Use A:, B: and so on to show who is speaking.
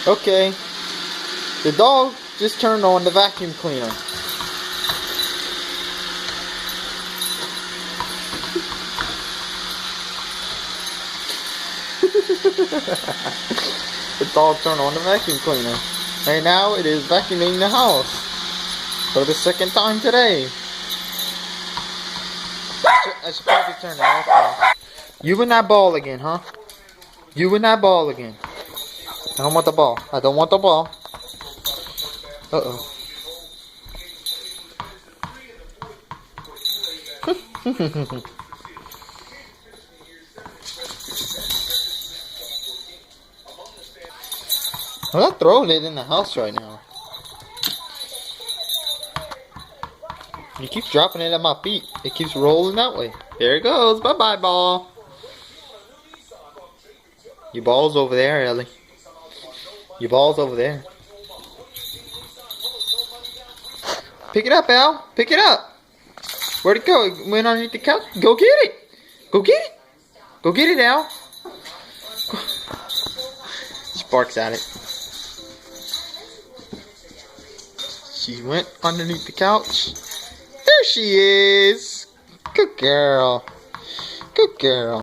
A: Okay. The dog just turned on the vacuum cleaner. The dog turned on the vacuum cleaner. And now it is vacuuming the house. For the second time today. I should probably turn it off now. You and that ball again, huh? You and that ball again. I don't want the ball. I don't want the ball. Uh-oh. I'm not throwing it in the house right now. You keep dropping it at my feet. It keeps rolling that way. There it goes. Bye-bye, ball. Your ball's over there, Ellie. Your ball's over there. Pick it up, Al. Pick it up. Where'd it go? It went underneath the couch. Go get it. Go get it. Go get it, Al. She barks at it. She went underneath the couch. There she is. Good girl. Good girl.